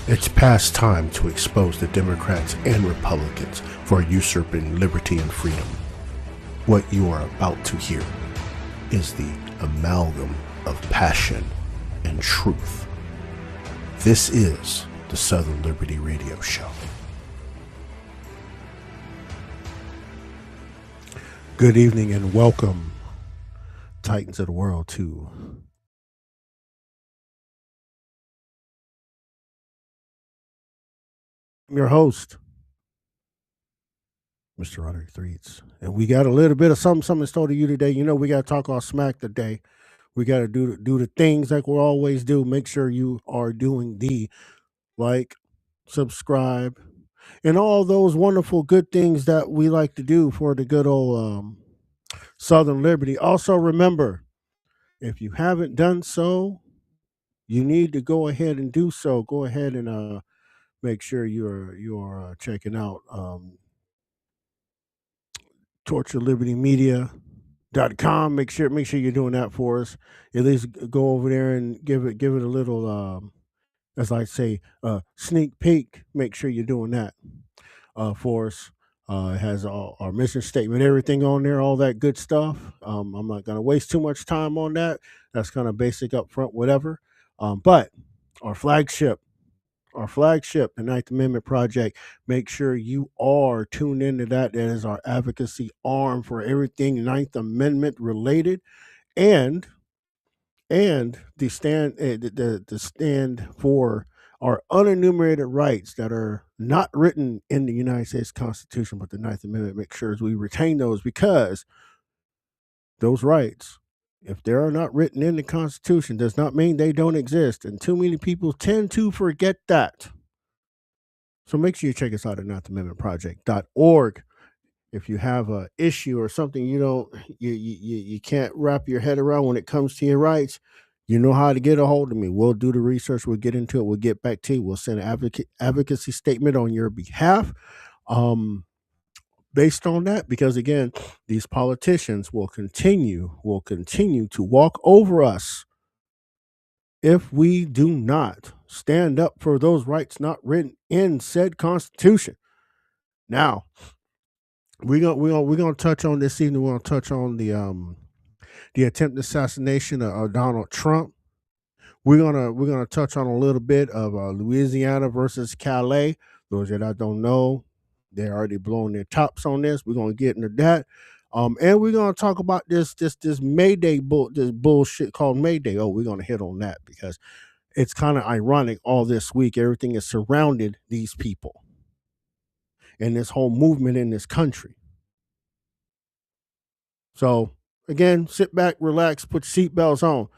It's past time to expose the Democrats and Republicans for usurping liberty and freedom. What you are about to hear is the amalgam of passion and truth. This is the Southern Liberty Radio Show. Good evening and welcome, Titans of the World, to your host, Mr. Roderick Threets. And we got a little bit of something to start to you today. You know, we got to talk our smack today. We got to do the things like we always do. Make sure you are doing the like, subscribe, and all those wonderful good things that we like to do for the good old Southern Liberty. Also, remember, if you haven't done so, you need to go ahead and do so. Go ahead and make sure you're checking out torturelibertymedia.com. Make sure you're doing that for us. At least go over there and give it a little as I say, sneak peek. Make sure you're doing that for us. It has our mission statement, everything on there, all that good stuff. I'm not going to waste too much time on that. That's kind of basic up front, whatever. But our flagship, the Ninth Amendment Project, make sure you are tuned into that. That is our advocacy arm for everything Ninth Amendment related, and the stand for our unenumerated rights that are not written in the United States Constitution, but the Ninth Amendment. Make sure we retain those, because those rights, if they are not written in the Constitution, does not mean they don't exist. And too many people tend to forget that. So make sure you check us out at ninthamendmentproject.org. If you have an issue or something you can't wrap your head around when it comes to your rights, you know how to get a hold of me. We'll do the research. We'll get into it. We'll get back to you. We'll send an advocacy statement on your behalf based on that, because, again, these politicians will continue to walk over us if we do not stand up for those rights not written in said Constitution. Now, we're gonna touch on this evening. We're gonna touch on the attempted assassination of Donald Trump. We're gonna touch on a little bit of Louisiana versus Calais. Those that don't know, they're already blowing their tops on this. We're gonna get into that. And we're gonna talk about this Mayday this bullshit called Mayday. Oh, we're gonna hit on that because it's kind of ironic. All this week, everything has surrounded these people and this whole movement in this country. So, again, sit back, relax, put your seatbelts on.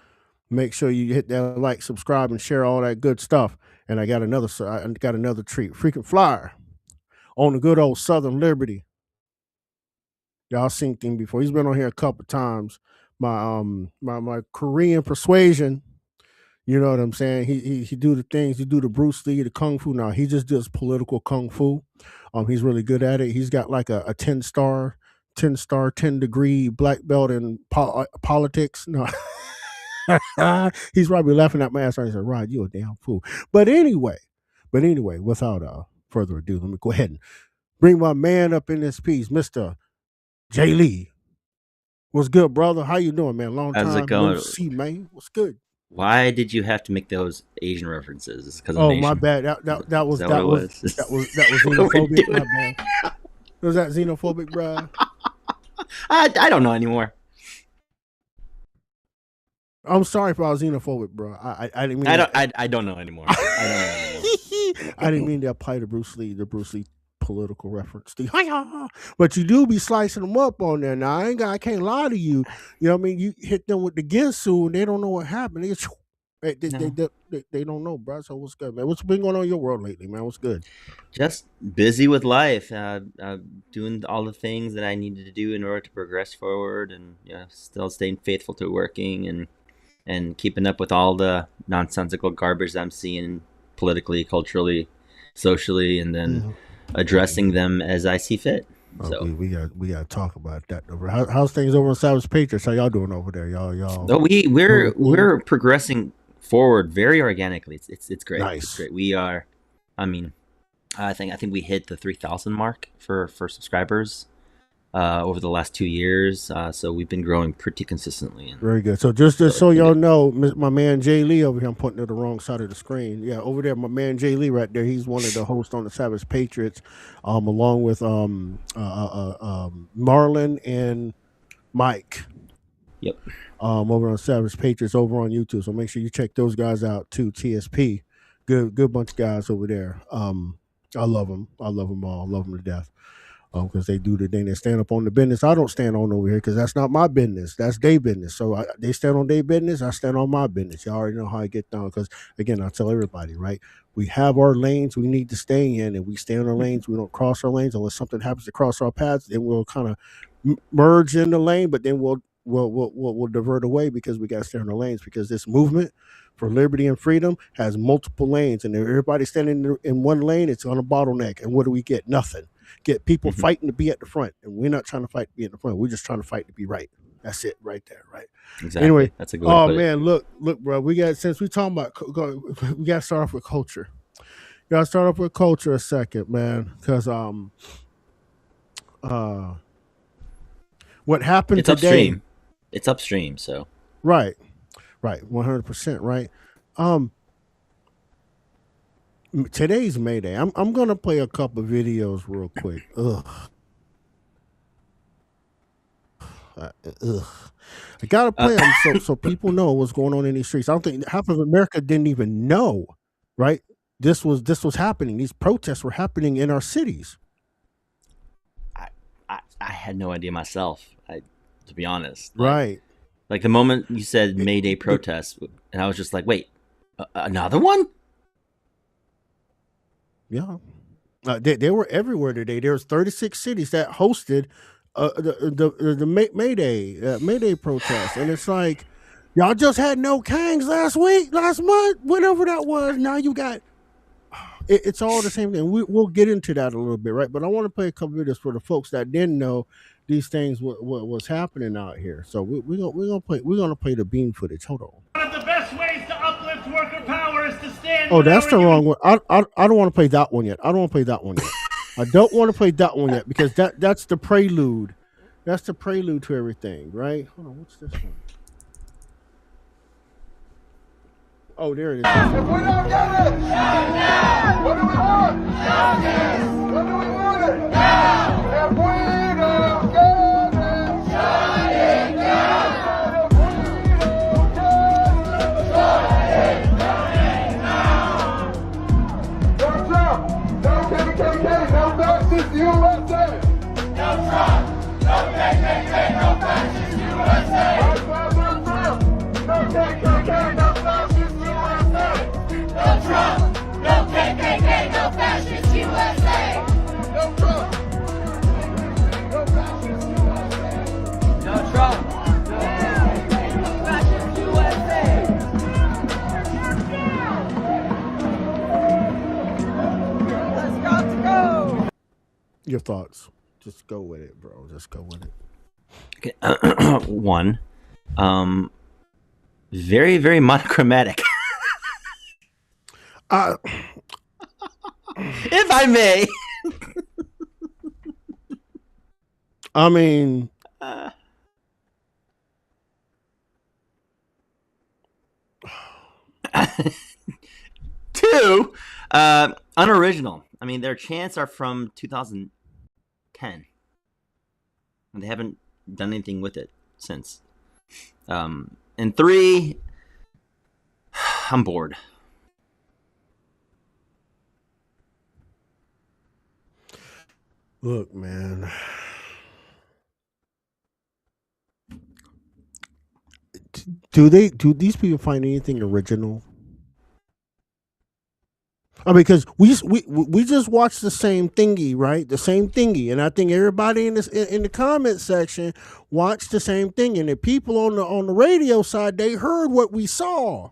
Make sure you hit that like, subscribe, and share all that good stuff. And I got another treat. Freaking flyer on the good old Southern Liberty. Y'all seen him before. He's been on here a couple times. My Korean persuasion. You know what I'm saying? He do the things. He do the Bruce Lee, the Kung Fu. Now he just does political Kung Fu. He's really good at it. He's got like a 10-star, 10-degree black belt in politics. No, he's probably laughing at my ass. Right? He said, "Rod, you a damn fool." But anyway, without further ado, let me go ahead and bring my man up in this piece, Mr. Jay Lee. What's good, brother? How you doing, man? Long time no see, man. What's good? Why did you have to make those Asian references? Because my bad. That was xenophobic. My bad. Was that xenophobic, bro? I don't know anymore. I'm sorry if I was xenophobic, bro. I didn't mean. I don't know anymore. I didn't mean to apply the Bruce Lee political reference. But you do be slicing them up on there. Now I can't lie to you. You know what I mean? You hit them with the Ginsu and they don't know what happened. They don't know, bro. So what's good, man? What's been going on in your world lately, man? What's good? Just busy with life, doing all the things that I needed to do in order to progress forward, and still staying faithful to working and keeping up with all the nonsensical garbage that I'm seeing politically, culturally, socially, and then addressing them as I see fit. So we got to talk about that. How's things over in Savage Patriots? How y'all doing over there, y'all? Oh, we're progressing forward very organically. It's great. Nice. It's great. We are I mean, I think we hit the 3,000 mark for subscribers over the last 2 years. So we've been growing pretty consistently, and Very good. So just so so you know, y'all know, my man Jay Lee over here, I'm pointing to the wrong side of the screen. Yeah, over there, my man Jay Lee right there. He's one of the hosts on the Savage Patriots, along with Marlon and Mike, yep. over on Savage Patriots over on YouTube. So make sure you check those guys out too. TSP, good bunch of guys over there. I love them. I love them all. Love them to death. Because they do the thing. They stand up on the business. I don't stand on over here because that's not my business. That's their business. So they stand on their business. I stand on my business. Y'all already know how I get down. Because again, I tell everybody, right? We have our lanes we need to stay in, and we stay in our lanes. We don't cross our lanes unless something happens to cross our paths. Then we'll kind of merge in the lane, but then we'll divert away because we got to stay in our lanes. Because this movement for liberty and freedom has multiple lanes, and if everybody's standing in one lane, it's on a bottleneck. And what do we get? Nothing. Get people Mhm. fighting to be at the front, and we're not trying to fight to be at the front. We're just trying to fight to be right. That's it, right there, right? Anyway, Exactly. That's a good way to oh put it. man, look, bro. We got since we talking about we got to start off with culture. We got to start off with culture a second, man, because uh, what happened It's today? upstream. It's upstream. So Right, right, 100%, right. Um, today's Mayday. I'm gonna play a couple videos real quick. Ugh. I gotta uh, play them so people know what's going on in these streets. I don't think half of America didn't even know, right? This was happening. These protests were happening in our cities. I had no idea myself. To be honest, Right. like the moment you said It, May Day the, protest, and I was just like, wait, another one? yeah. They were everywhere today. There was 36 cities that hosted the Mayday protest, and it's like y'all just had no Kangs last month, whatever that was. Now you got it's all the same thing. We'll get into that a little bit, right? But I want to play a couple videos for the folks that didn't know these things what was happening out here. So we're gonna play the beam footage. Hold on. One of the best ways to uplift worker power is to stand Oh, that's whenever the you wrong one. I don't want to play that one yet. I don't want to play that one yet. I don't want to play that one yet because that's the prelude. That's the prelude to everything, right? Hold on, what's this one? Oh, there it is. If we don't get it, what do we want? What do we want it? If we don't get it, shut it down. If we don't get it, shut it down. No Trump, no KKK, no fascist USA. No Trump, no KKK, no fascist USA. No Trump, no KKK, no fascist USA. No Trump, no KKK, no fascist USA. No Trump, no fascist USA. No Trump, no KKK, no fascist USA. Let's go. Your thoughts? Just go with it, bro. Just go with it. Okay. One, very very monochromatic, Uh, if I may. I mean, Uh, Two, unoriginal. I mean, their chants are from 2010, and they haven't done anything with it since. And three, I'm bored. look, man. Do these people find anything original? I mean, because we just watched the same thingy, right? The same thingy, and I think everybody in the comment section watched the same thing, and the people on the radio side they heard what we saw,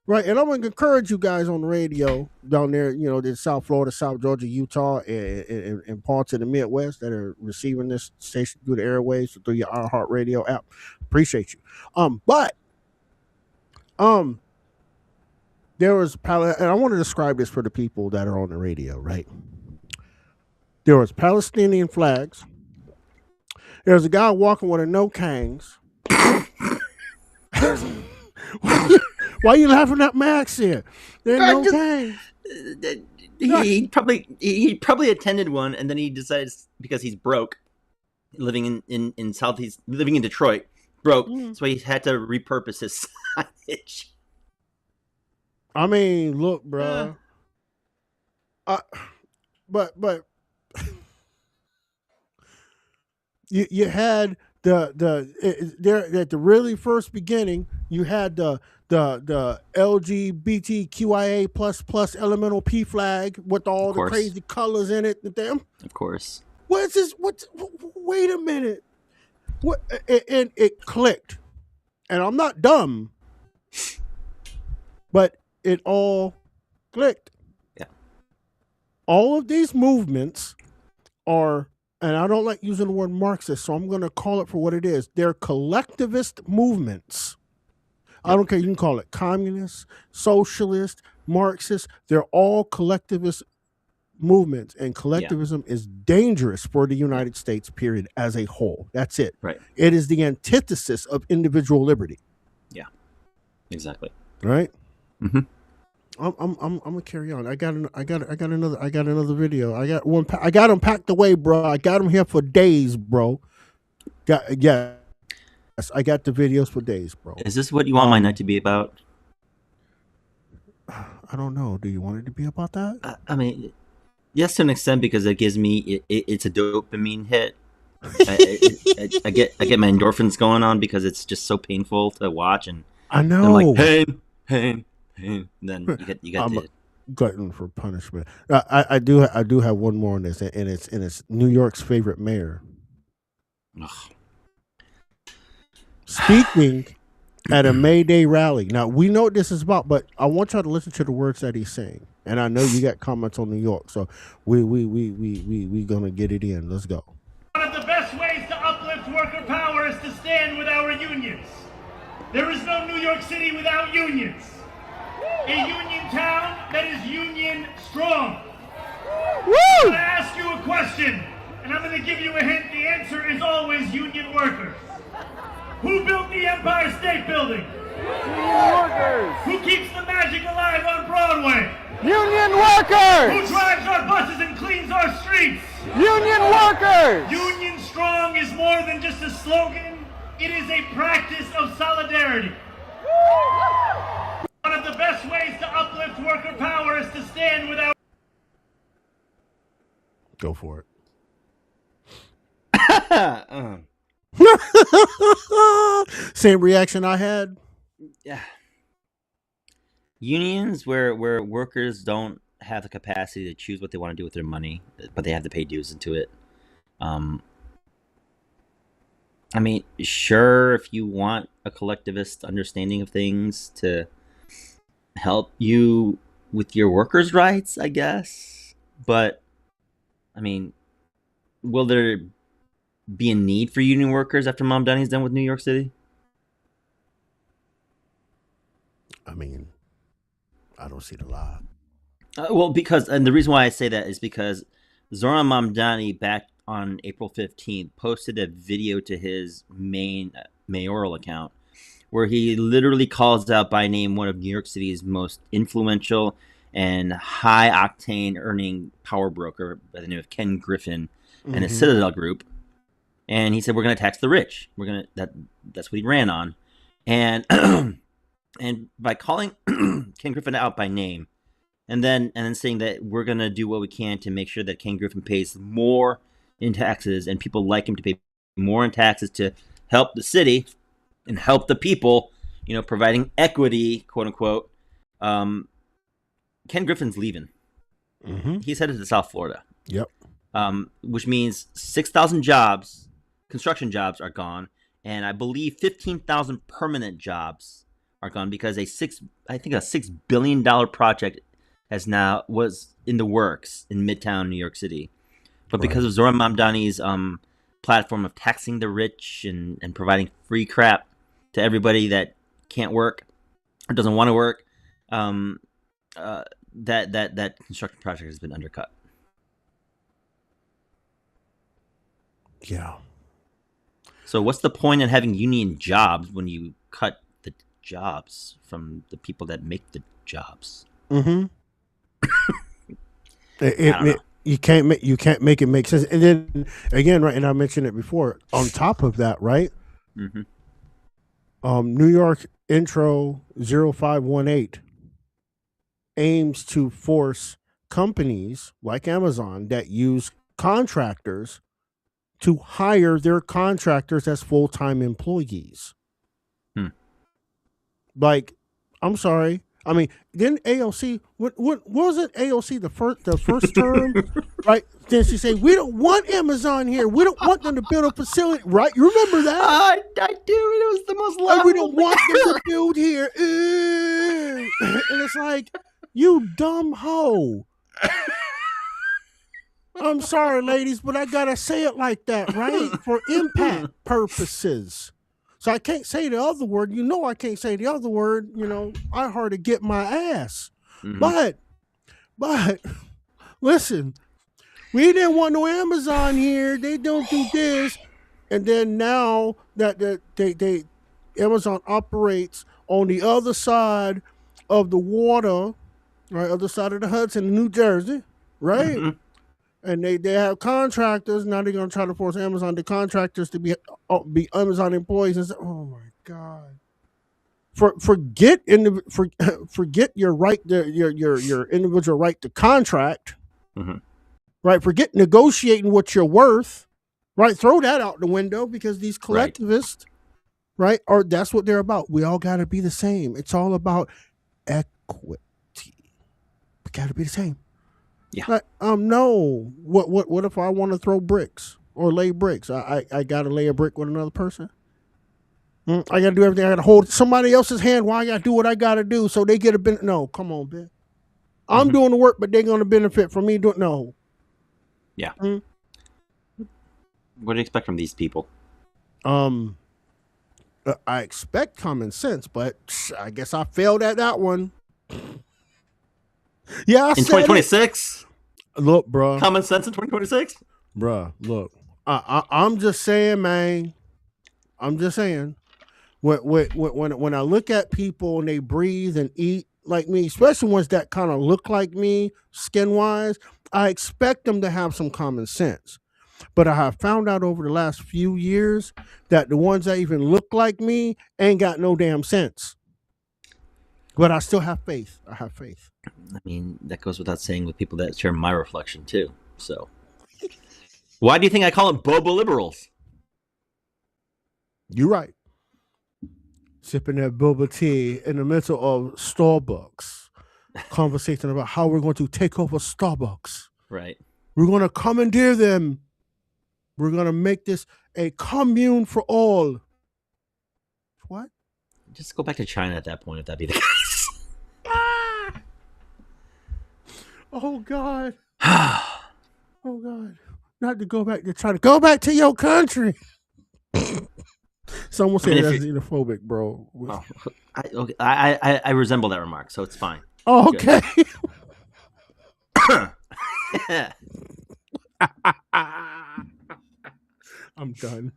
right? And I'm gonna encourage you guys on the radio down there, in South Florida, South Georgia, Utah, and parts of the Midwest that are receiving this station through the airwaves or through your iHeartRadio app. Appreciate you. But there was and I want to describe this for the people that are on the radio, right? There was Palestinian flags. There was a guy walking with a no kangs. Why are you laughing at my accent? There's no kangs. He probably attended one, and then he decided because he's broke, living in Southeast, living in Detroit, broke, so he had to repurpose his signage. I mean, look, bro. But you had there at the really first beginning. You had the LGBTQIA plus elemental P flag with all the crazy colors in it. Them, of course. What is this? What? Wait a minute. What? And it clicked. And I'm not dumb, but it all clicked. Yeah. All of these movements are, and I don't like using the word Marxist, so I'm going to call it for what it is. They're collectivist movements. I don't care. You can call it communist, socialist, Marxist. They're all collectivist movements, and collectivism is dangerous for the United States, period, as a whole. That's it. Right. It is the antithesis of individual liberty. Yeah. Exactly. Right. Mm-hmm. I'm gonna carry on. I got another video. I got one. I got them packed away, bro. I got them here for days, bro. Yes, I got the videos for days, bro. Is this what you want my night to be about? I don't know. Do you want it to be about that? I mean, yes, to an extent, because it gives me it's a dopamine hit. I get my endorphins going on because it's just so painful to watch, and I know. I'm like pain. And then you get the glutton for punishment. I do have one more on this, and it's New York's favorite mayor. Ugh. Speaking at a May Day rally. Now we know what this is about, but I want y'all to listen to the words that he's saying. And I know you got comments on New York, so we gonna get it in. Let's go. One of the best ways to uplift worker power is to stand with our unions. There is no New York City without unions. A union town that is union strong. Woo! I'm going to ask you a question, and I'm going to give you a hint. The answer is always union workers. Who built the Empire State Building? Union workers! Who keeps the magic alive on Broadway? Union workers! Who drives our buses and cleans our streets? Union workers! Union strong is more than just a slogan. It is a practice of solidarity. One of the best ways to uplift worker power is to stand with our... Go for it. Same reaction I had. Yeah. Unions where workers don't have the capacity to choose what they want to do with their money, but they have to pay dues into it. I mean, sure, if you want a collectivist understanding of things to help you with your workers' rights, I guess. But, I mean, will there be a need for union workers after Mom Donnie's done with New York City? I mean, I don't see the lie. Well, and the reason why I say that is because Zoran Mamdani back on April 15th posted a video to his main mayoral account where he literally calls out by name one of New York City's most influential and high octane earning power broker by the name of Ken Griffin and his Citadel Group. And he said, we're going to tax the rich. That's what he ran on. And and by calling Ken Griffin out by name and then saying that we're going to do what we can to make sure that Ken Griffin pays more in taxes and people like him to pay more in taxes to help the city and help the people, providing equity, quote unquote. Ken Griffin's leaving. He's headed to South Florida. Yep. Which means 6,000 jobs, construction jobs are gone. And I believe 15,000 permanent jobs are gone because a $6 billion project was in the works in Midtown New York City. But because of Zoran Mamdani's platform of taxing the rich and providing free crap to everybody that can't work or doesn't want to work, that construction project has been undercut. Yeah. So what's the point in having union jobs when you cut the jobs from the people that make the jobs? Mm-hmm. I don't know. You can't make it make sense. And then again, right, and I mentioned it before. On top of that, right? Mm-hmm. New York Intro 0518 aims to force companies like Amazon that use contractors to hire their contractors as full-time employees. Like, I'm sorry. I mean, then AOC, what was it? AOC the first term, right? Then she said, "We don't want Amazon here. We don't want them to build a facility." Right? You remember that? I do. It was the most laughable. We don't want them to build here. And it's like, you dumb hoe. I'm sorry, ladies, but I gotta say it like that, right? For impact purposes. So I can't say the other word. You know I can't say the other word. You know, I heard to get my ass. Mm-hmm. But listen, we didn't want no Amazon here. They don't do this. And then now that they Amazon operates on the other side of the water, right, other side of the Hudson in New Jersey, right? Mm-hmm. And they have contractors. Now they're gonna try to force Amazon the contractors to be Amazon employees. And say, oh my God! Forget your right your individual right to contract. Mm-hmm. Right? Forget negotiating what you're worth. Right? Throw that out the window because these collectivists, right, or that's what they're about. We all got to be the same. It's all about equity. We got to be the same. Yeah. Like, no. What if I want to throw bricks or lay bricks? I got to lay a brick with another person. I got to do everything. I got to hold somebody else's hand while I got to do what I got to do so they get a benefit. No, come on, Ben. I'm doing the work, but they're going to benefit from me doing no. Yeah. What do you expect from these people? I expect common sense, but I guess I failed at that one. Yeah, in 2026. Look, bro. Common sense in 2026, bro. Look, I'm just saying, man. I'm just saying. When I look at people and they breathe and eat like me, especially ones that kind of look like me, skin wise, I expect them to have some common sense. But I have found out over the last few years that the ones that even look like me ain't got no damn sense. But I still have faith. I have faith. I mean, that goes without saying with people that share my reflection too. So, why do you think I call them boba liberals? You're right. Sipping that boba tea in the middle of Starbucks. Conversation about how we're going to take over Starbucks. Right. We're going to commandeer them. We're going to make this a commune for all. What? Just go back to China at that point, if that be the case. Oh, God. Oh, God. Not to go back to China. Go back to your country. Someone said that's xenophobic, bro. Oh, I resemble that remark, so it's fine. Oh, okay. I'm done.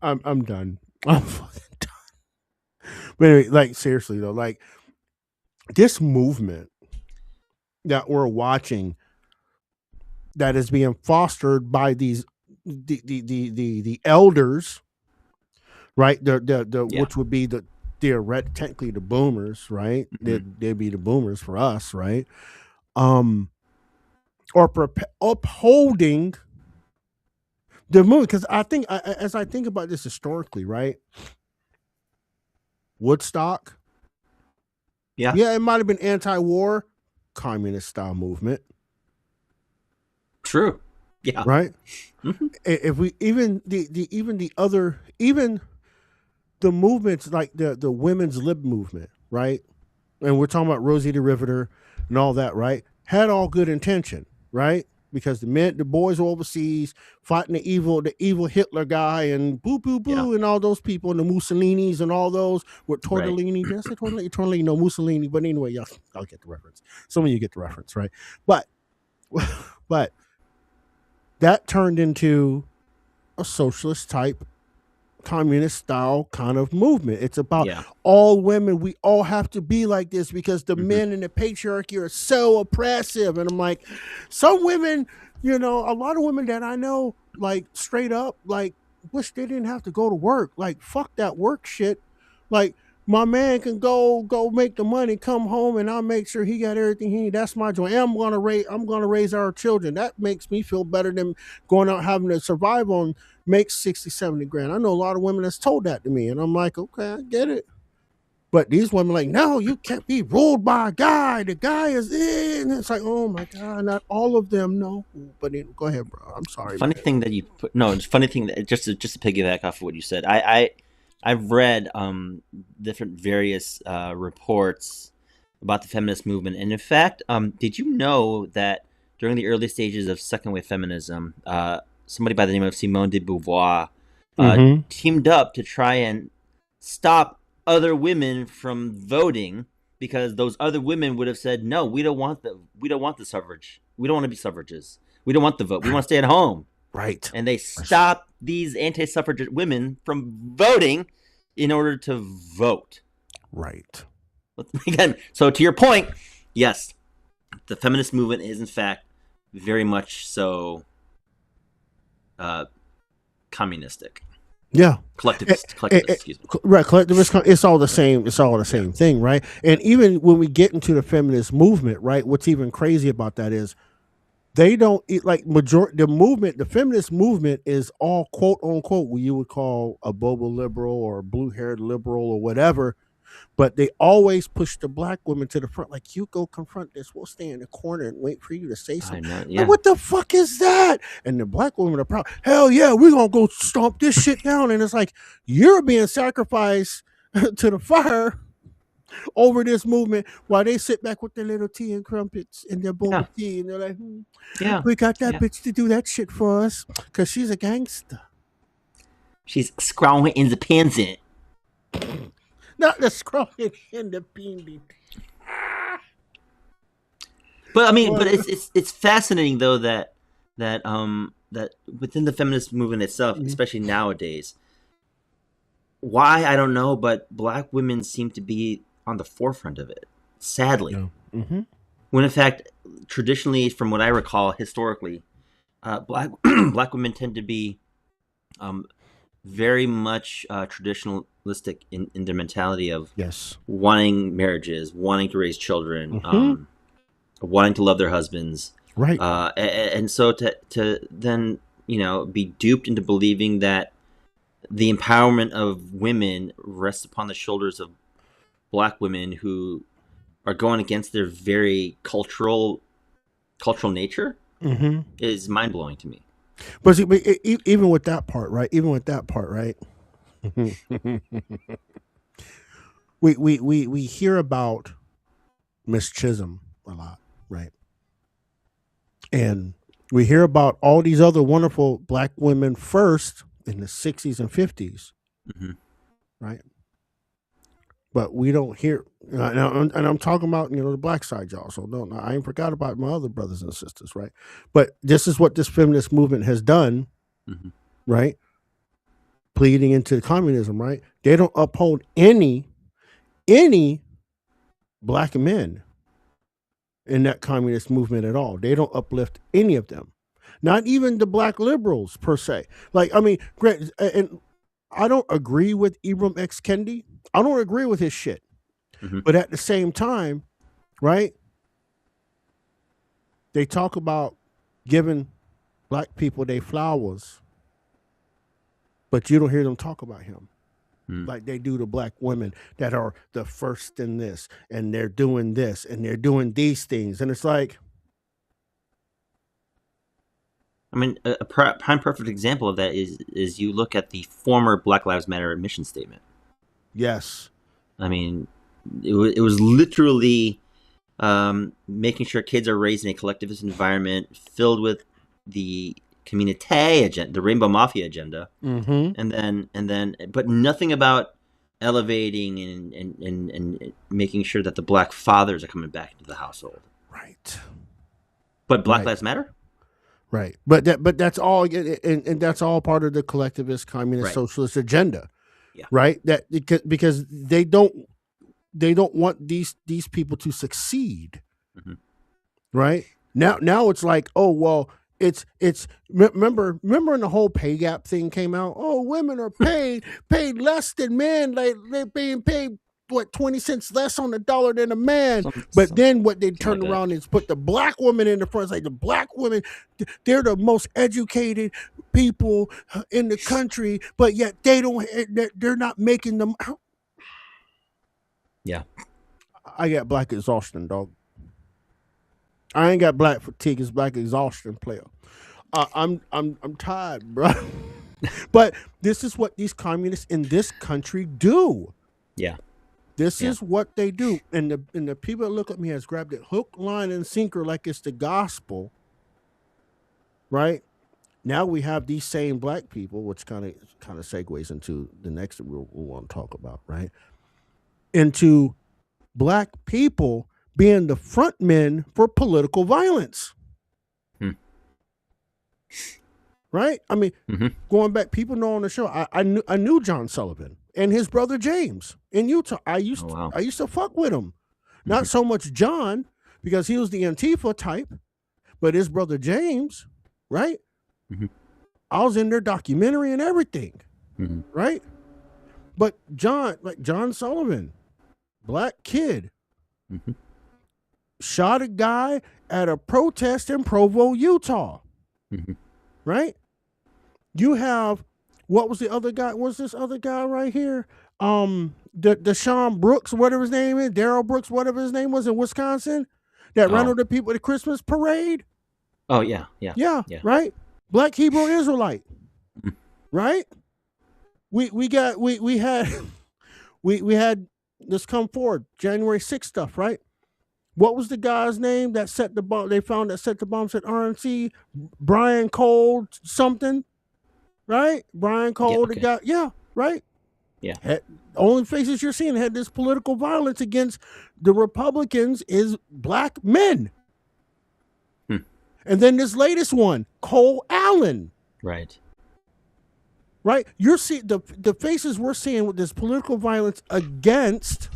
I'm done. I'm fucking done. But anyway, like seriously though, like this movement that we're watching that is being fostered by these the elders, right? The which would be the technically the boomers, right? Mm-hmm. They'd be the boomers for us, right? Or upholding the movement, because I think as I think about this historically, right? Woodstock, yeah, it might have been anti-war, communist style movement. True, yeah, right. Mm-hmm. If we even the movements like the women's lib movement, right? And we're talking about Rosie the Riveter and all that, right? Had all good intention, right? because the boys are overseas fighting the evil Hitler guy and boo boo boo and all those people and the Mussolinis and all those with tortellini. Did I say tortellini? Tortellini, no Mussolini. But anyway, I'll get the reference. Some of you get the reference, right? But that turned into a socialist type, communist style kind of movement. It's about all women. We all have to be like this because the men in the patriarchy are so oppressive. And I'm like, some women, a lot of women that I know, like straight up, like wish they didn't have to go to work. Like, fuck that work shit. Like, my man can go make the money, come home, and I'll make sure he got everything he needs. That's my joy. I'm gonna raise our children. That makes me feel better than going out having to survive on make 60, 70 grand. I know a lot of women that's told that to me, and I'm like, okay, I get it. But these women are like, no, you can't be ruled by a guy. The guy is in. And it's like, oh my God, not all of them, no. But go ahead, bro. I'm sorry. Funny thing that you put. No, it's funny thing that just to piggyback off of what you said. I've read different various reports about the feminist movement, and in fact, did you know that during the early stages of second wave feminism, somebody by the name of Simone de Beauvoir teamed up to try and stop other women from voting because those other women would have said, no, we don't want the suffrage. We don't want to be suffragists. We don't want the vote. We want to stay at home. Right. And they stopped these anti-suffragette women from voting in order to vote. Right. Again, so to your point, yes, the feminist movement is in fact very much so communistic. Yeah. Collectivist, excuse me. Right, collectivist. It's all the same. It's all the same thing, right? And even when we get into the feminist movement, right, what's even crazy about that is they don't like the feminist movement is all quote unquote what you would call a bobo liberal or a blue-haired liberal or whatever, but they always push the black women to the front. Like, you go confront this, we'll stay in the corner and wait for you to say something. I know, yeah. Like, what the fuck is that? And the black women are proud. Hell yeah, we're gonna go stomp this shit down. And it's like, you're being sacrificed to the fire over this movement while they sit back with their little tea and crumpets and their boba tea, and they're like, we got that bitch to do that shit for us because she's a gangster. She's strong and independent. Not the strong and independent. But I mean, but it's fascinating though that within the feminist movement itself, especially nowadays, why I don't know, but black women seem to be on the forefront of it, sadly. When in fact, traditionally, from what I recall historically, black women tend to be very much traditionalistic in their mentality of wanting marriages, wanting to raise children, wanting to love their husbands, right? And so to then be duped into believing that the empowerment of women rests upon the shoulders of black women who are going against their very cultural nature is mind-blowing to me. But see, even with that part, right? we hear about Miss Chisholm a lot, right? And we hear about all these other wonderful black women first in the 60s and 50s, right? But we don't hear, and I'm talking about, the black side, y'all. So no, I ain't forgot about my other brothers and sisters, right? But this is what this feminist movement has done, right? Pleading into communism, right? They don't uphold any black men in that communist movement at all. They don't uplift any of them. Not even the black liberals per se. Like, I mean, and I don't agree with Ibram X. Kendi. I don't agree with his shit. But at the same time, right? They talk about giving black people their flowers, but you don't hear them talk about him like they do the black women that are the first in this, and they're doing this, and they're doing these things. And it's like, I mean, a prime perfect example of that is you look at the former Black Lives Matter mission statement. Yes. I mean, it was literally making sure kids are raised in a collectivist environment filled with the community agenda, the Rainbow Mafia agenda, and then, but nothing about elevating and making sure that the black fathers are coming back into the household. Right. But Black Lives Matter. Right. But that's all, and that's all part of the collectivist, communist, socialist agenda. Yeah. Right. That because they don't want these people to succeed. Right. Now it's like, oh well, it's remember when the whole pay gap thing came out? Oh, women are paid less than men. Like they're being paid 20 cents less on the dollar than a man. But then what they turn around is put the black woman in the front. It's like the black women, they're the most educated people in the country, but yet they're not making them. Yeah. I got black exhaustion, dog. I ain't got black fatigue. It's black exhaustion, player. I'm tired, bro. But this is what these communists in this country do. Yeah. This is what they do. And the people that look at me has grabbed it hook, line, and sinker like it's the gospel. Right? Now we have these same black people, which kind of segues into the next that we'll want to talk about, right? Into black people being the front men for political violence. Right? I mean, going back, people know on the show, I knew John Sullivan and his brother James in Utah. I used to fuck with him. Not so much John, because he was the Antifa type, but his brother James, right? I was in their documentary and everything. Right? But John Sullivan, black kid, shot a guy at a protest in Provo, Utah. Right? You have, what was the other guy? What's this other guy right here? The Sean Brooks, whatever his name is, Daryl Brooks, whatever his name was in Wisconsin, that ran over the people at the Christmas parade. Oh yeah. Right? Black Hebrew Israelite. Right? We had this come forward, January 6th stuff, right? What was the guy's name that set the bomb? They found that set the bombs at RNC. Brian Cole something, right? Brian Cole, the guy. Yeah, right. Yeah. Only faces you're seeing had this political violence against the Republicans is black men. And then this latest one, Cole Allen. Right. Right. You're seeing the faces we're seeing with this political violence against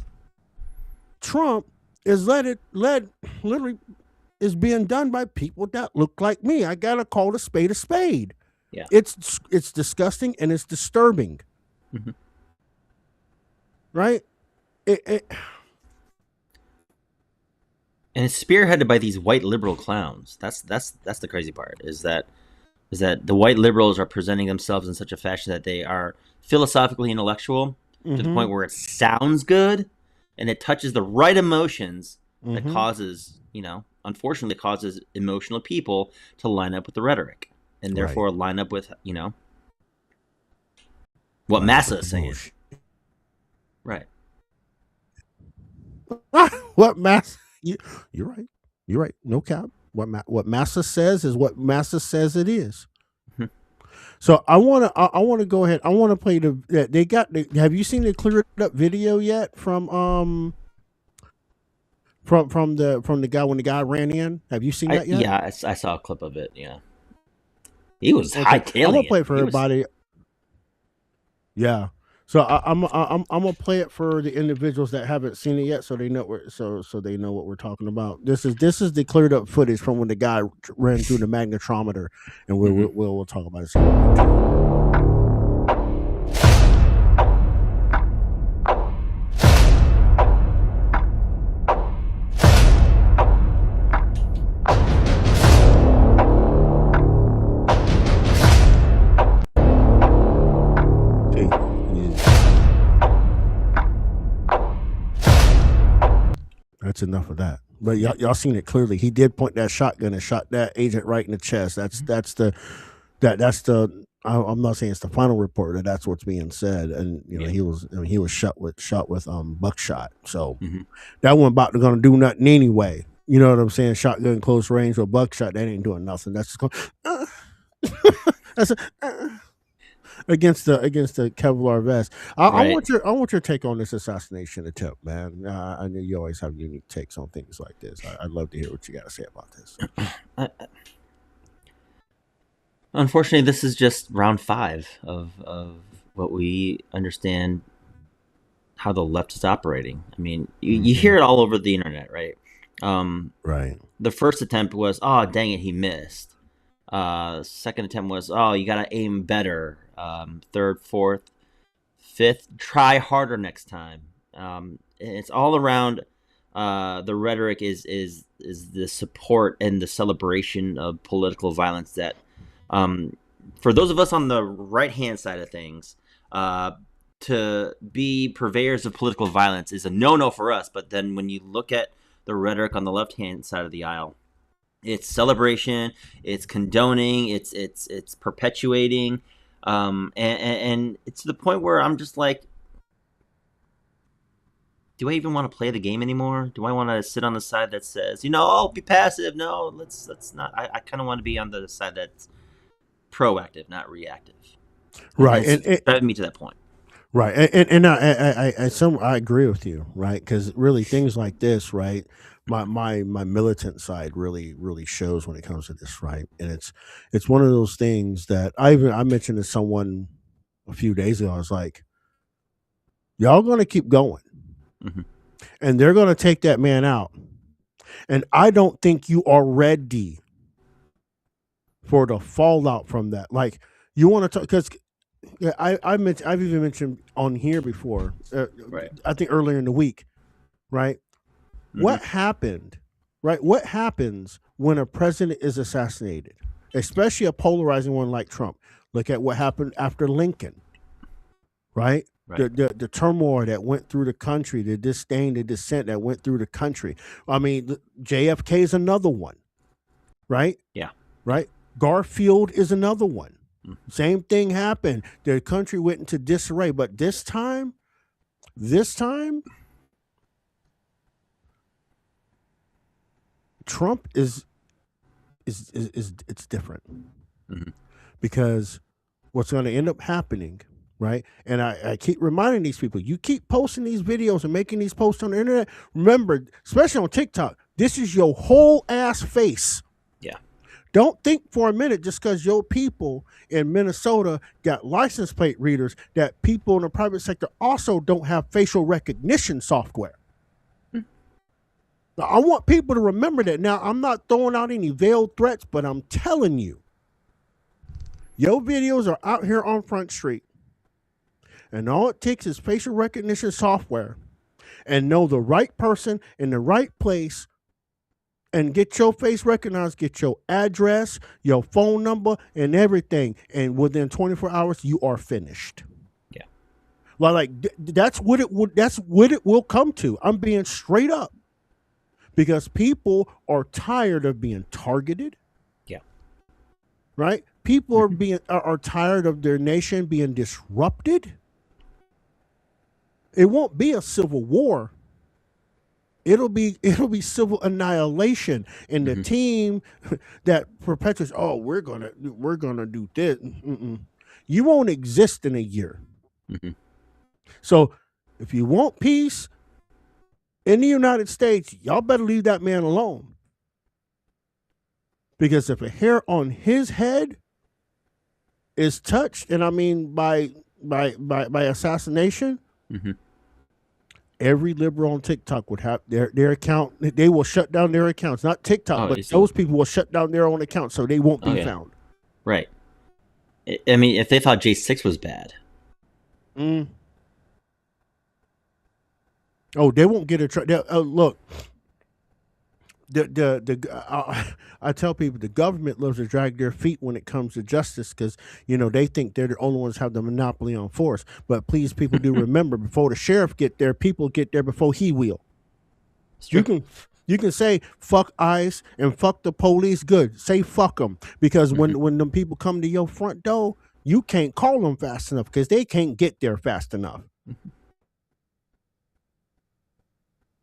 Trump is literally is being done by people that look like me. I gotta call a spade a spade. Yeah. It's disgusting and it's disturbing. Right? And it's spearheaded by these white liberal clowns. That's the crazy part, is that the white liberals are presenting themselves in such a fashion that they are philosophically intellectual to the point where it sounds good and it touches the right emotions that causes, unfortunately causes emotional people to line up with the rhetoric and therefore line up with, what Massa is saying. Right. What Massa? You're right. You're right. No cap. What Massa says is what Massa says it is. So I want to go ahead. I want to play they got. Have you seen the cleared up video yet from the guy when the guy ran in? Have you seen that yet? Yeah, I saw a clip of it. Yeah, he was hightailing. I'm gonna play it for everybody. Yeah. So I'm gonna play it for the individuals that haven't seen it yet, so they know so they know what we're talking about. This is the cleared up footage from when the guy ran through the magnetometer, and we'll talk about it. That's enough of that. But y'all seen it clearly. He did point that shotgun and shot that agent right in the chest. That's the I'm not saying it's the final report, but that's what's being said. And Yeah. he was shot with buckshot. So Mm-hmm. that one about to gonna do nothing anyway. You know what I'm saying? Shotgun close range or buckshot, that ain't doing nothing. That's just going. That's against the Kevlar vest. I Right. want your take on this assassination attempt, man. I know you always have unique takes on things like this. I'd love to hear what you got to say about this. Unfortunately, this is just round 5 of what we understand how the left is operating. I mean, you hear it all over the internet, right? Right. The first attempt was, oh, dang it, he missed. Second attempt was, oh, you got to aim better. Third, fourth, fifth, try harder next time. It's all around. The rhetoric is the support and the celebration of political violence that, for those of us on the right-hand side of things, to be purveyors of political violence is a no-no for us. But then when you look at the rhetoric on the left-hand side of the aisle, it's celebration, it's condoning, it's perpetuating, and it's to the point where I'm just like, do I even want to play the game anymore? Do I want to sit on the side that says, oh, be passive? No, let's not. I kind of want to be on the side that's proactive, not reactive. Right, and it's driving me to that point. Right, and I agree with you, right? Because really, things like this, right? My militant side really shows when it comes to this, right? And it's one of those things that I mentioned to someone a few days ago. I was like, y'all going to keep going, and they're going to take that man out, and I don't think you are ready for the fallout from that. Like, you want to talk because. Yeah, I've even mentioned on here before. Right. I think earlier in the week, right? What happened? Right? What happens when a president is assassinated, especially a polarizing one like Trump? Look at what happened after Lincoln. Right? The turmoil that went through the country, the disdain, the dissent that went through the country. I mean, JFK is another one. Right? Yeah. Right? Garfield is another one. Same thing happened. The country went into disarray, but this time, Trump is it's different because what's going to end up happening, right? And I keep reminding these people: you keep posting these videos and making these posts on the internet. Remember, especially on TikTok, this is your whole ass face. Yeah. Don't think for a minute just because your people in Minnesota got license plate readers that people in the private sector also don't have facial recognition software. Now, I want people to remember that. Now, I'm not throwing out any veiled threats, but I'm telling you, your videos are out here on Front Street, and all it takes is facial recognition software and know the right person in the right place and get your face recognized, get your address, your phone number, and everything. And within 24 hours, you are finished. Yeah. Like that's what it would. That's what it will come to. I'm being straight up because people are tired of being targeted. Yeah. Right. People are tired of their nation being disrupted. It won't be a civil war. It'll be civil annihilation, and the team that perpetuates, oh, we're gonna do this. You won't exist in a year. So, if you want peace in the United States, y'all better leave that man alone. Because if a hair on his head is touched, and I mean by assassination. Every liberal on TikTok would have their account. They will shut down their accounts. Not TikTok, but those people will shut down their own accounts so they won't be found. Right. I mean, if they thought J6 was bad. Oh, they won't get a look. I tell people the government loves to drag their feet when it comes to justice because they think they're the only ones who have the monopoly on force. But please, people do remember, before the sheriff get there, people get there before he will. You can say fuck ICE and fuck the police. Good, say fuck them because when them people come to your front door, you can't call them fast enough because they can't get there fast enough.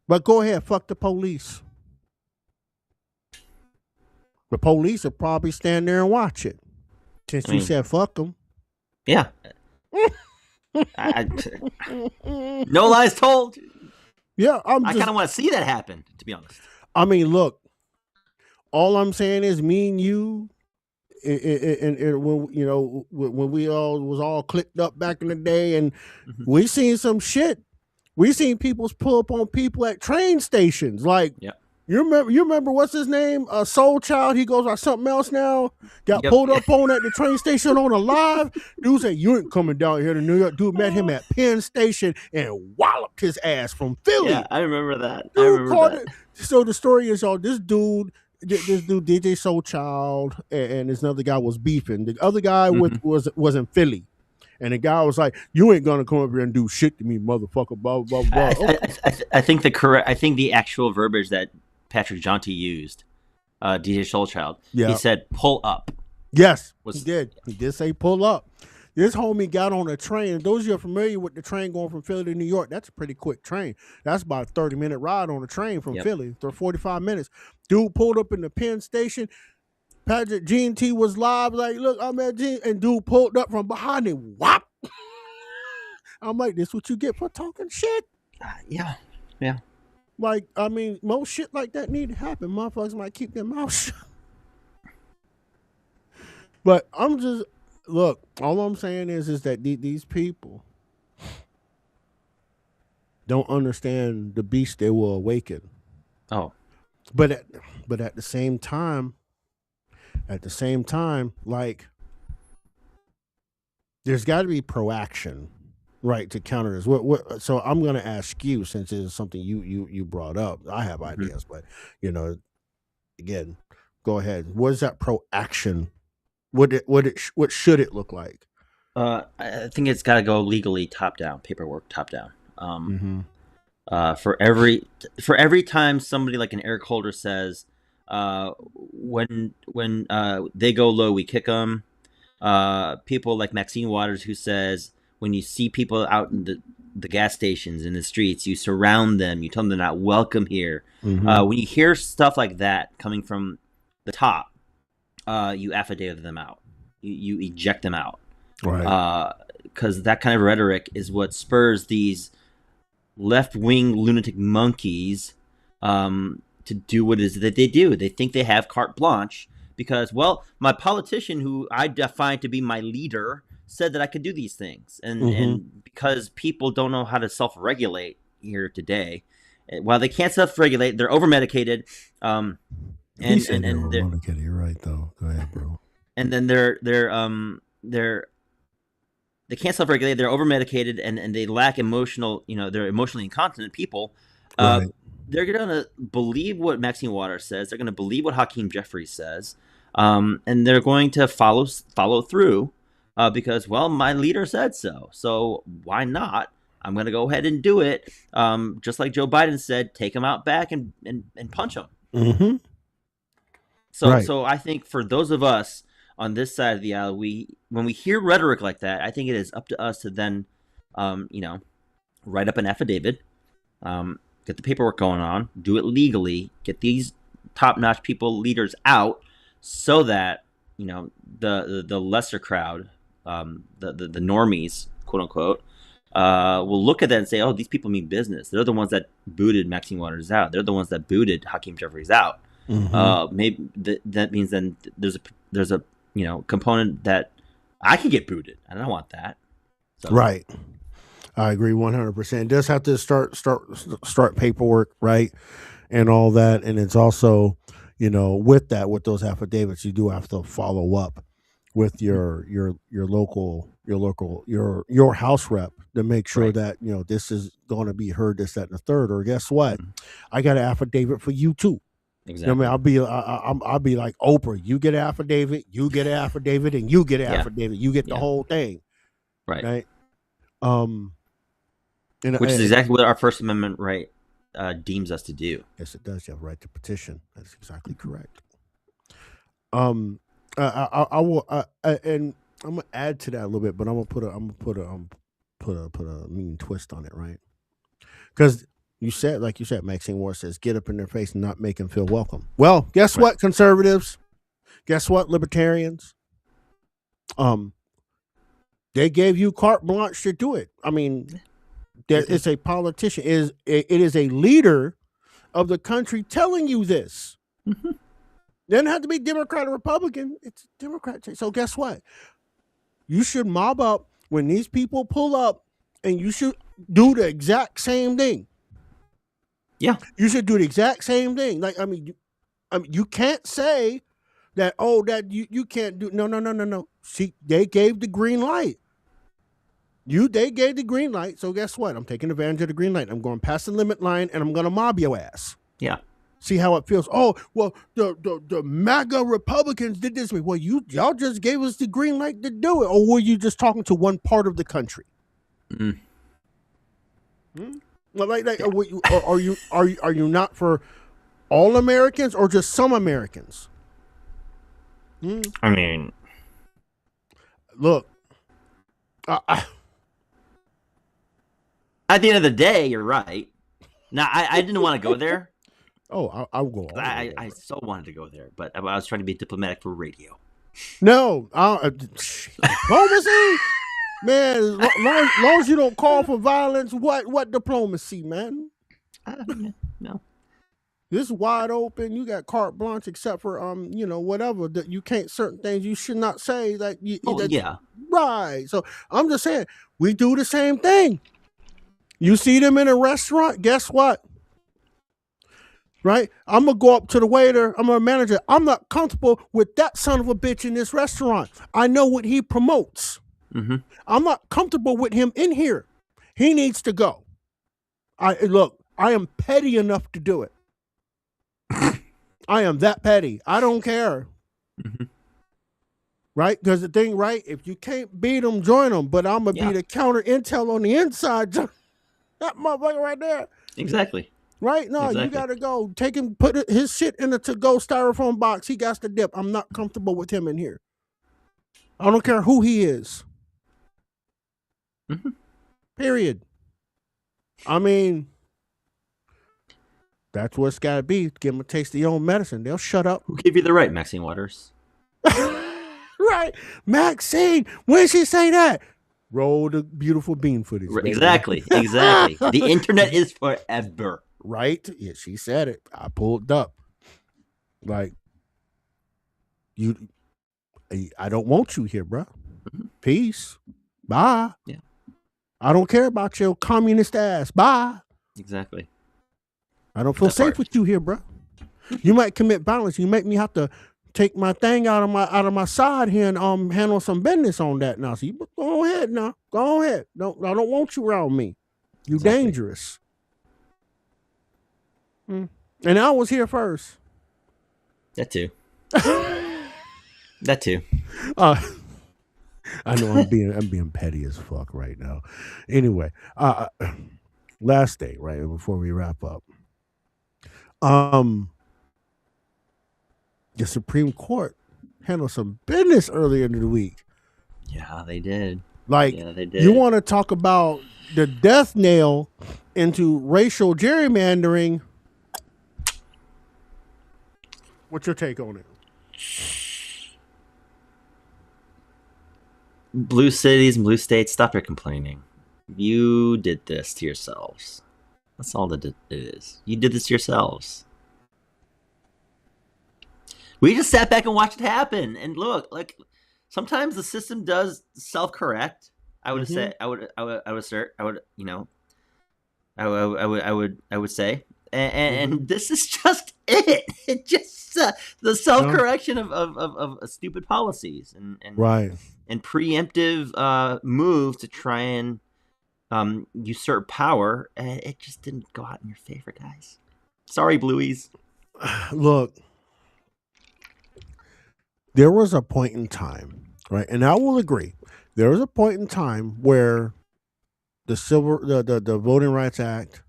But go ahead, fuck the police. The police will probably stand there and watch it. Since you said fuck them. Yeah. No lies told. Yeah, I kind of want to see that happen, to be honest. I mean, look, all I'm saying is me and you, and when you know when we all was all clicked up back in the day, and we seen some shit. We seen people pull up on people at train stations. Like, you remember what's his name? Soul Child. He goes by something else now. Got pulled up on at the train station on a live. Dude said, "You ain't coming down here to New York." Dude met him at Penn Station and walloped his ass from Philly. Yeah, I remember that. Dude, so the story is, y'all, this dude DJ Soul Child and this other guy was beefing. The other guy was in Philly. And the guy was like, "You ain't gonna come up here and do shit to me, motherfucker." Blah blah blah. I think the actual verbiage that Patrick Jonty used, DJ Soul Child. He said, "Pull up." Yes, he did. He did say pull up. This homie got on a train. Those of you are familiar with the train going from Philly to New York, that's a pretty quick train. That's about a 30-minute ride on a train from Philly. 45 minutes. Dude pulled up in the Penn Station. Patrick G&T was live, like, "Look, I'm at G," and dude pulled up from behind him. Whop! I'm like, this what you get for talking shit? Yeah. Like, I mean, most shit like that need to happen. Motherfuckers might keep their mouth shut. But I'm just, look, all I'm saying is that these people don't understand the beast they will awaken. Oh. But at the same time, like, there's got to be proaction, right, to counter this. So I'm going to ask you, since it's something you brought up. I have ideas, but again, go ahead. What is that proaction? What should it look like? I think it's got to go legally top down, paperwork top down. For every time somebody like an Eric Holder says, when they go low, we kick them. People like Maxine Waters, who says, when you see people out in the gas stations, in the streets, you surround them, you tell them they're not welcome here. When you hear stuff like that coming from the top, you affidavit them out. You eject them out. Right. Because that kind of rhetoric is what spurs these left-wing lunatic monkeys to do what it is that they do. They think they have carte blanche because, well, my politician, who I define to be my leader, said that I could do these things. And because people don't know how to self-regulate here today, while they can't self-regulate, they're over-medicated. He said they're over-medicated. You're right, though. Go ahead, bro. And then they can't self-regulate. They're over-medicated, and they lack emotional. They're emotionally incontinent people. Right. They're gonna believe what Maxine Waters says. They're gonna believe what Hakeem Jeffries says, and they're going to follow through because, well, my leader said so. So why not? I'm gonna go ahead and do it. Just like Joe Biden said, take them out back and punch them. So I think for those of us on this side of the aisle, when we hear rhetoric like that, I think it is up to us to then, write up an affidavit, get the paperwork going on, do it legally, get these top-notch people, leaders out, so that the lesser crowd, the normies, quote unquote, will look at that and say, "Oh, these people mean business. They're the ones that booted Maxine Waters out. They're the ones that booted Hakeem Jeffries out." Maybe that means then there's a component that I can get booted. I don't want that. So. Right. I agree 100%. It does have to start paperwork, right, and all that. And it's also, with those affidavits, you do have to follow up with your local house rep to make sure that this is going to be heard, this, that, and the third. Or guess what? I got an affidavit for you too. Exactly. I'll be like Oprah. You get an affidavit, you get an affidavit, and you get an affidavit. You get the whole thing. Right. Which is exactly what our First Amendment right deems us to do. Yes, it does. You have a right to petition. That's exactly correct. I will, and I'm gonna add to that a little bit, but I'm gonna put a mean twist on it, right? Because you said, like you said, Maxine Ward says, "Get up in their face and not make them feel welcome." Well, guess what, conservatives? Guess what, libertarians? They gave you carte blanche to do it. I mean, it's a politician. It is a leader of the country telling you this. Mm-hmm. Doesn't have to be Democrat or Republican. It's Democrat. So guess what? You should mob up when these people pull up, and you should do the exact same thing. Yeah, you should do the exact same thing. Like, I mean, you can't say that. Oh, that you can't do. No. See, they gave the green light. They gave the green light. So guess what? I'm taking advantage of the green light. I'm going past the limit line, and I'm going to mob your ass. Yeah. See how it feels. Oh, well, the MAGA Republicans did this. Well, y'all just gave us the green light to do it, or were you just talking to one part of the country? Mm. Well, are you not for all Americans or just some Americans? I mean, look. At the end of the day, you're right. Now, I didn't want to go there. Oh, I'll go. I so wanted to go there, but I was trying to be diplomatic for radio. No, diplomacy, man. As long as you don't call for violence, what diplomacy, man? No. This is wide open. You got carte blanche, except for whatever that you can't, certain things you should not say. Like, yeah, right. So I'm just saying, we do the same thing. You see them in a restaurant, guess what? Right? I'm going to go up to the waiter. I'm going to manager. I'm not comfortable with that son of a bitch in this restaurant. I know what he promotes. Mm-hmm. I'm not comfortable with him in here. He needs to go. I am petty enough to do it. I am that petty. I don't care. Mm-hmm. Right? Because the thing, right? If you can't beat them, join them. But I'm going to be the counter intel on the inside. That motherfucker right there. Exactly. Right? No, exactly. You got to go. Take him, put his shit in a to-go styrofoam box. He got to dip. I'm not comfortable with him in here. I don't care who he is. Mm-hmm. Period. I mean, that's what it's got to be. Give them a taste of your own medicine. They'll shut up. Who gave you the right, Maxine Waters? Right. Maxine, when did she say that? Roll the beautiful bean footage. Baby. Exactly. The internet is forever. Right? Yeah, she said it. I pulled up. Like, I don't want you here, bro. Mm-hmm. Peace. Bye. Yeah. I don't care about your communist ass. Bye. Exactly. I don't feel safe with you here, bro. You might commit violence. You make me have to take my thing out of my side here and handle some business on that now. So you go ahead now. Go ahead. I don't want you around me. You dangerous. And I was here first. That too. That too. I know I'm being petty as fuck right now. Anyway, last day, right before we wrap up. The Supreme Court handled some business earlier in the week. Yeah, they did. They did. You want to talk about the death nail into racial gerrymandering? What's your take on it? Blue cities and blue states, stop your complaining. You did this to yourselves. That's all that it is. You did this to yourselves. We just sat back and watched it happen. And look, like, sometimes the system does self-correct. I would say, I would assert, I would say, and this is just it. It just the self-correction of stupid policies and right and preemptive moves to try and usurp power. It just didn't go out in your favor, guys. Sorry, Blueies. Look. There was a point in time, right, and I will agree. There was a point in time where the Voting Rights Act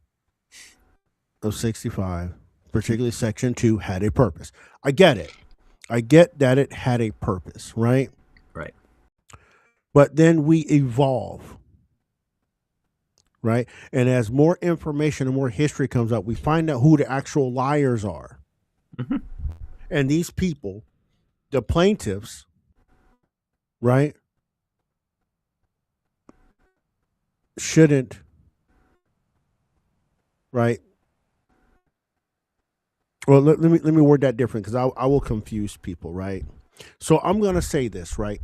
of '65, particularly Section 2, had a purpose. I get it. I get that it had a purpose, right? Right. But then we evolve, right? And as more information and more history comes up, we find out who the actual liars are. Mm-hmm. And these people, the plaintiffs, right, shouldn't, right? Well, let me word that different because I will confuse people, right? So I'm gonna say this, right?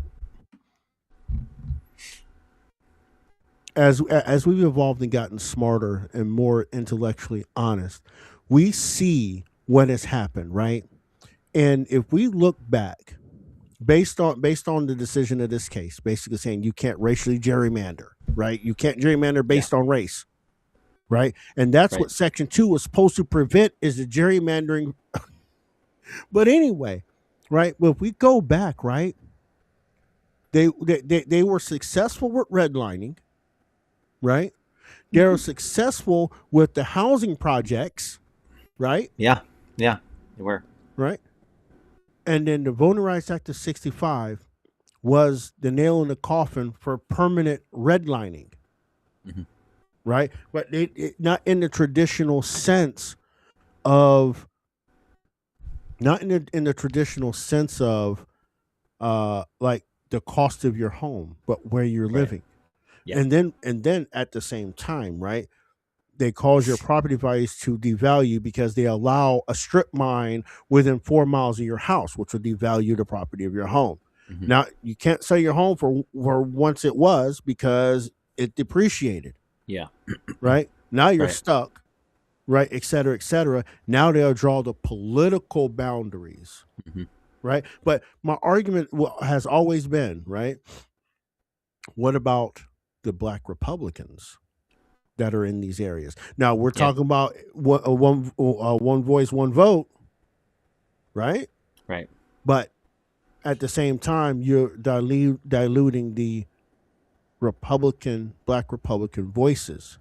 As we've evolved and gotten smarter and more intellectually honest, we see what has happened, right? And if we look back, based on the decision of this case, basically saying you can't racially gerrymander, right? You can't gerrymander based on race, right? And that's Right. what Section 2 was supposed to prevent, is the gerrymandering. But anyway, right? Well, if we go back, right? They were successful with redlining, right? They were successful with the housing projects, right? Yeah, they were. Right. And then the Voting Rights Act of 65 was the nail in the coffin for permanent redlining, right? But not in the traditional sense of, not in the traditional sense of, like the cost of your home, but where you're living. Yeah. And then at the same time, right, they cause your property values to devalue because they allow a strip mine within 4 miles of your house, which will devalue the property of your home. Mm-hmm. Now, you can't sell your home for once it was because it depreciated. Yeah. Right? Now you're Right. stuck, right, et cetera, et cetera. Now they'll draw the political boundaries, right? But my argument has always been, right, what about the black Republicans that are in these areas? Now we're talking about one voice, one vote, right? Right. But at the same time, you're diluting the black Republican voices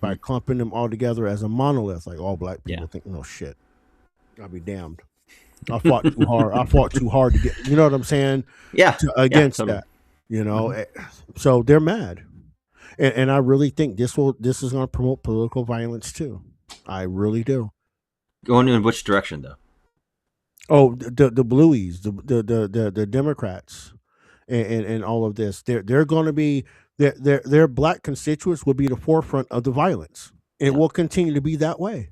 by clumping them all together as a monolith, like all black people think, no shit, I'll be damned. I fought too hard. I fought too hard to get, you know what I'm saying? Yeah. Against Totally. that, you know. So they're mad. And I really think this is going to promote political violence too. I really do. Going in which direction though? Oh, the blueies, the Democrats, and all of this. They're going to be their black constituents will be the forefront of the violence. It will continue to be that way.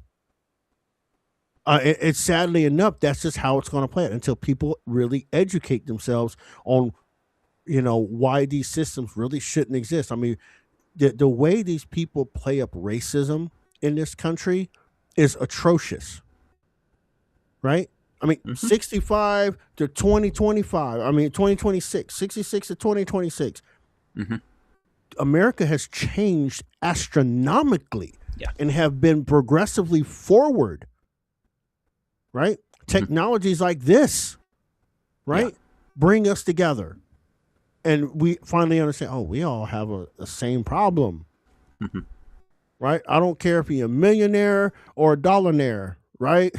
It's sadly enough, that's just how it's going to play out until people really educate themselves on, you know, why these systems really shouldn't exist. I mean, the way these people play up racism in this country is atrocious, right? I mean, 65 to 2025. I mean, 2026, 66 to 2026. America has changed astronomically and have been progressively forward, right? Technologies like this, right, bring us together. And we finally understand, oh, we all have the same problem, right? I don't care if you're a millionaire or a dollaraire, right?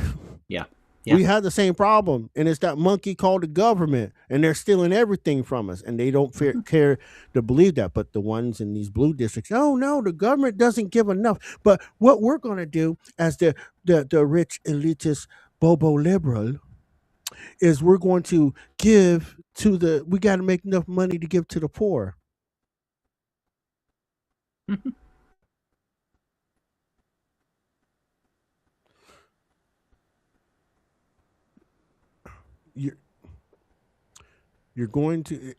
Yeah. We have the same problem, and it's that monkey called the government, and they're stealing everything from us, and they don't care to believe that. But the ones in these blue districts, oh no, the government doesn't give enough. But what we're going to do as the rich elitist bobo liberal is we're going to give to we got to make enough money to give to the poor. You're going to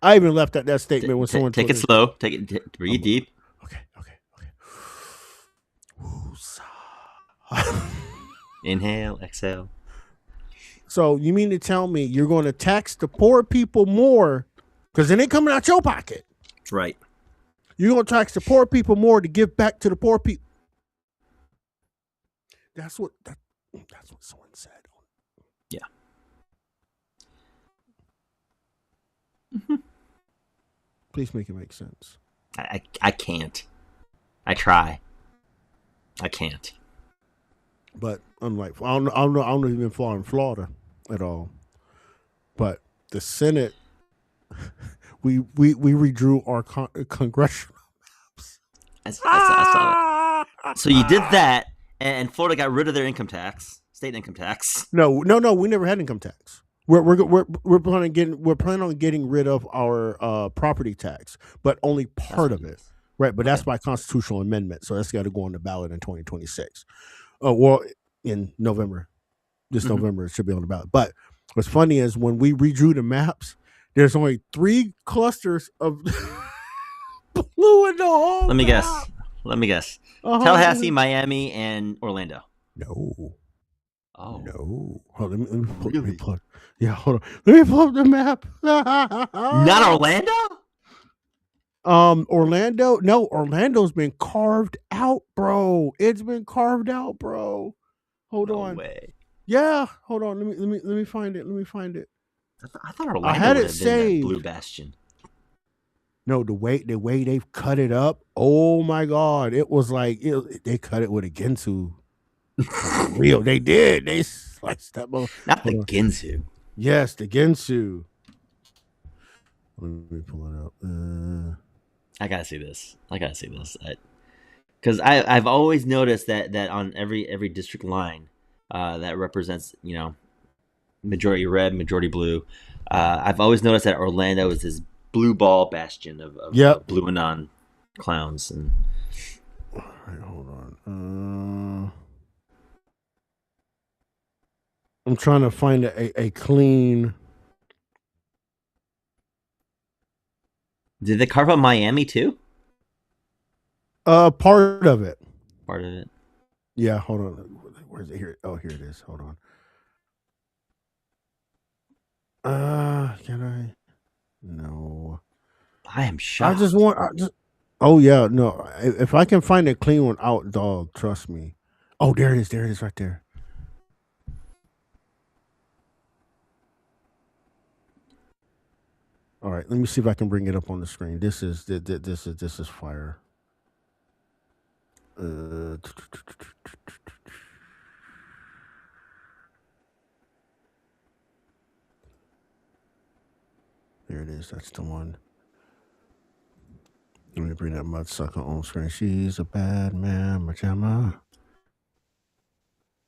I even left out that statement when someone take it slow. Breathe deep. Okay. Inhale, exhale. So you mean to tell me you're going to tax the poor people more because then they coming out your pocket? Right. You're going to tax the poor people more to give back to the poor people. That's what someone said. Yeah. Please make it make sense. I can't. I try. I can't. But unlike I don't even fall in Florida at all. But The Senate, we redrew our congressional. I saw that. So you did that, and Florida got rid of their income tax, state income tax. No. We never had income tax. We're planning on getting rid of our property tax, but only part of it, right? But that's by constitutional amendment, so that's got to go on the ballot in 2026. Well, in November, November it should be on the ballot. But what's funny is when we redrew the maps, there's only 3 clusters of blue in the whole. Let me guess. Tallahassee, Miami, and Orlando. No. Oh no! Hold on, let me pull. Yeah, hold on. Let me pull up the map. Not Orlando. Orlando. No, Orlando's been carved out, bro. It's been carved out, bro. Hold on. Way. Yeah, hold on. Let me find it. Let me find it. I thought Orlando I had would it have been that saved. blue bastion. No, the way they've cut it up. Oh my God! It was like they cut it with a Ginsu. Real, they did. They sliced that. Not the Ginsu. Yes, the Ginsu. Let me pull it up. I gotta see this. Because I've always noticed that on every district line that represents majority red, majority blue. I've always noticed that Orlando is this blue ball bastion of blue anon clowns. And all right, hold on. I'm trying to find a clean. Did they carve out Miami too? Part of it. Part of it. Yeah, hold on. Where's it here? Oh, here it is. Hold on. Can I? No. I am shocked. Oh yeah, no. If I can find a clean one out, dog, trust me. Oh, there it is. There it is, right there. All right, let me see if I can bring it up on the screen. This is fire. There it is. That's the one. Let me bring that mudsucker on screen. She's a bad man, Majama.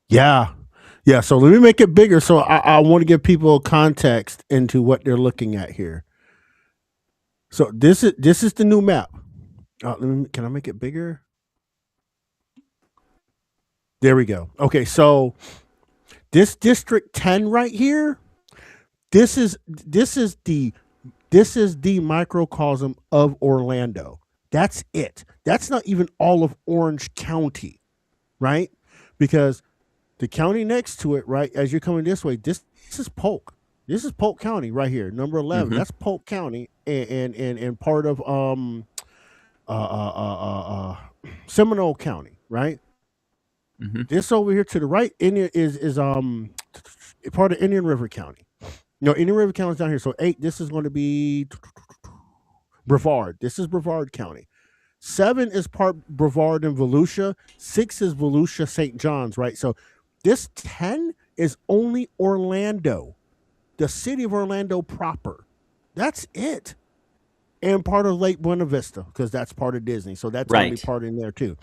Yeah. Yeah, so let me make it bigger. So I want to give people context into what they're looking at here. So this is the new map. Can I make it bigger? There we go. Okay, so this District 10 right here, this is the microcosm of Orlando. That's it. That's not even all of Orange County, right? Because the county next to it, right, as you're coming this way, this is Polk. This is Polk County right here, number 11. Mm-hmm. That's Polk County and part of Seminole County, right? Mm-hmm. This over here to the right is part of Indian River County. No, Indian River County is down here. So 8, this is going to be Brevard. This is Brevard County. 7 is part Brevard and Volusia. 6 is Volusia, St. John's, right? So this 10 is only Orlando, the city of Orlando proper. That's it. And part of Lake Buena Vista, because that's part of Disney. So that's going to be part in there too.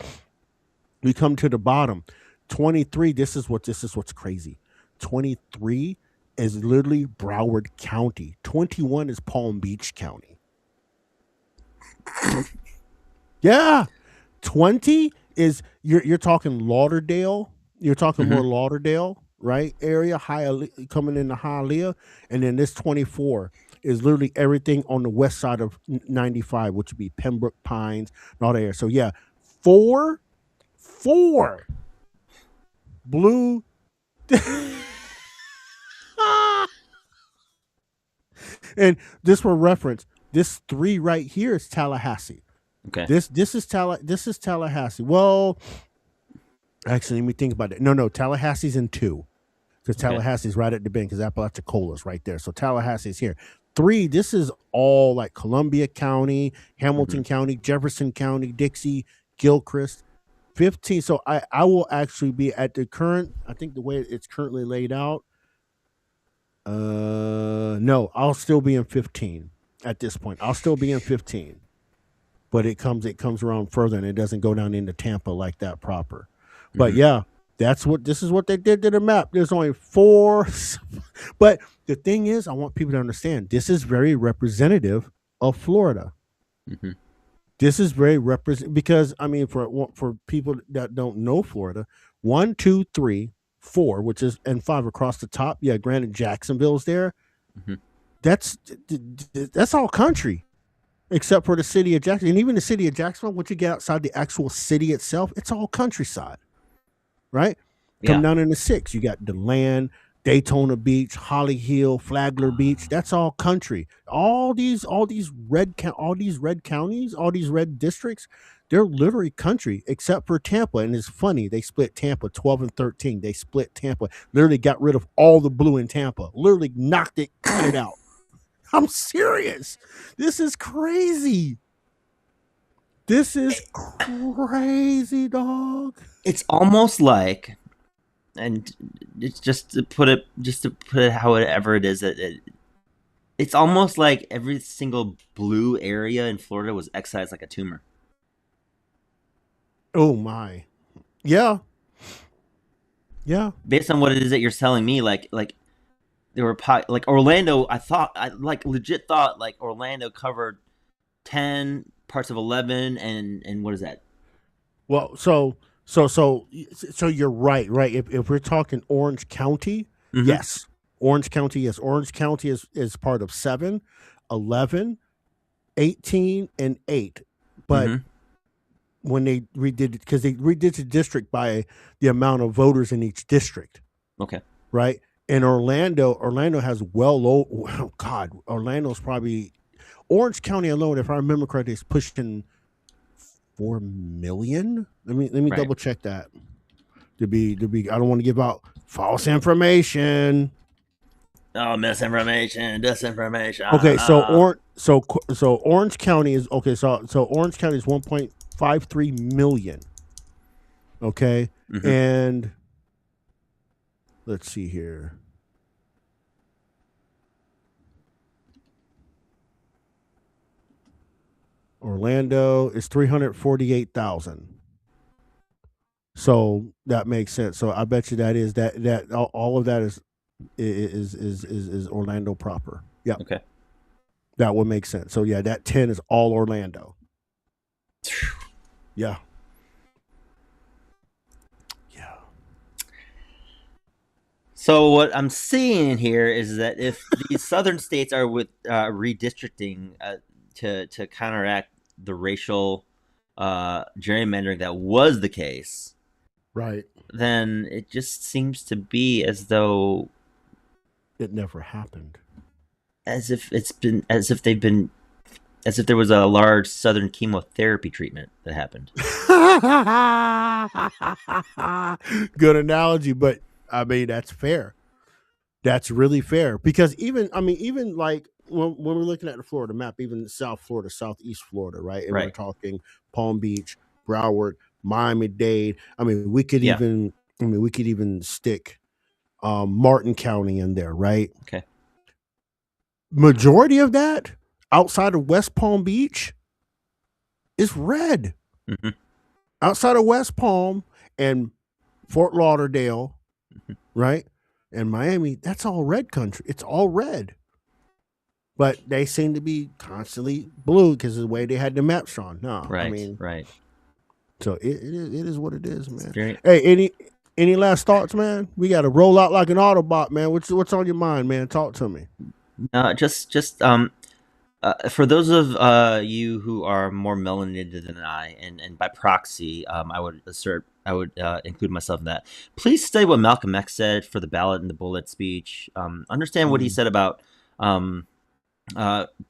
We come to the bottom. 23, this is what's crazy. 23 is literally Broward County. 21 is Palm Beach County. Yeah. 20 is you're talking Lauderdale. You're talking more Lauderdale, right? Area, coming into Hialeah. And then this 24 is literally everything on the west side of 95, which would be Pembroke Pines and all that area. So yeah, 4 blue. And this for reference, this 3 right here is Tallahassee. Okay. This is Tallahassee. Well, actually, let me think about it. No, Tallahassee's in 2. Because Tallahassee's right at the bend, because Apalachicola's right there. So Tallahassee's here. 3, this is all like Columbia County, Hamilton County, Jefferson County, Dixie, Gilchrist. 15. So I will actually be at the current, I think the way it's currently laid out. No, I'll still be in 15 at this point. I'll still be in 15, but it comes around further, and it doesn't go down into Tampa like that proper. But yeah, this is what they did to the map. There's only 4, but the thing is, I want people to understand this is very representative of Florida. Mm-hmm. This is very because I mean, for people that don't know Florida, 1, 2, 3, 4, which is and 5 across the top. Yeah, granted, Jacksonville's there. Mm-hmm. That's all country, except for the city of Jacksonville. And even the city of Jacksonville, once you get outside the actual city itself, it's all countryside, right? Come down in the 6, you got DeLand, Daytona Beach, Holly Hill, Flagler Beach. That's all country. All these red counties, all these red districts, they're literally country, except for Tampa. And it's funny, they split Tampa 12 and 13. They split Tampa, literally got rid of all the blue in Tampa, literally knocked it, cut it out. I'm serious. This is crazy. This is crazy, dog. It's almost like, and it's just to put it however it is, it's almost like every single blue area in Florida was excised like a tumor. Oh my, yeah. Based on what it is that you're telling me, like there were like Orlando. I legit thought like Orlando covered 10 parts of 11, and what is that? Well, so you're right. If we're talking Orange County, yes, Orange County, yes, Orange County is part of 7, 11, 18, and 8, but. When they redid it, because they redid the district by the amount of voters in each district. Okay. Right? And Orlando has Orlando's probably, Orange County alone, if I remember correctly, is pushing 4 million. Let me double check that. To be I don't want to give out false information. Oh, misinformation, disinformation. Okay, so Orange County is okay. So Orange County is 1.53 million. Okay, and let's see here. Orlando is 348,000. So that makes sense. So I bet you that all of that is Orlando proper. Yeah. Okay. That would make sense. So yeah, that 10 is all Orlando. Yeah. Yeah. So what I'm seeing here is that if these southern states are with redistricting to counteract the racial gerrymandering that was the case, right, then it just seems to be as though it never happened. As if there was a large southern chemotherapy treatment that happened. Good analogy, but I mean that's fair. That's really fair because even like when we're looking at the Florida map, even South Florida, Southeast Florida, right? And we're talking Palm Beach, Broward, Miami-Dade. I mean, we could even stick Martin County in there, right? Okay. Majority of that outside of West Palm Beach is red. Outside of West Palm and Fort Lauderdale, right? And Miami, that's all red country. It's all red. But they seem to be constantly blue because of the way they had the maps drawn. No, right, I mean, right. So it is what it is, man. Hey, any last thoughts, man? We got to roll out like an Autobot, man. What's on your mind, man? Talk to me. Just for those of you who are more melanated than I, and by proxy, I would include myself in that. Please study what Malcolm X said for the ballot and the bullet speech. Understand what he said about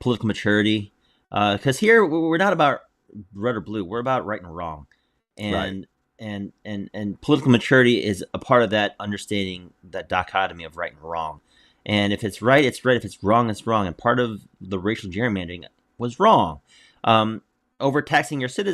political maturity, because here we're not about red or blue. We're about right and wrong, and political maturity is a part of that understanding, that dichotomy of right and wrong. And if it's right, it's right. If it's wrong, it's wrong. And part of the racial gerrymandering was wrong. Overtaxing your citizens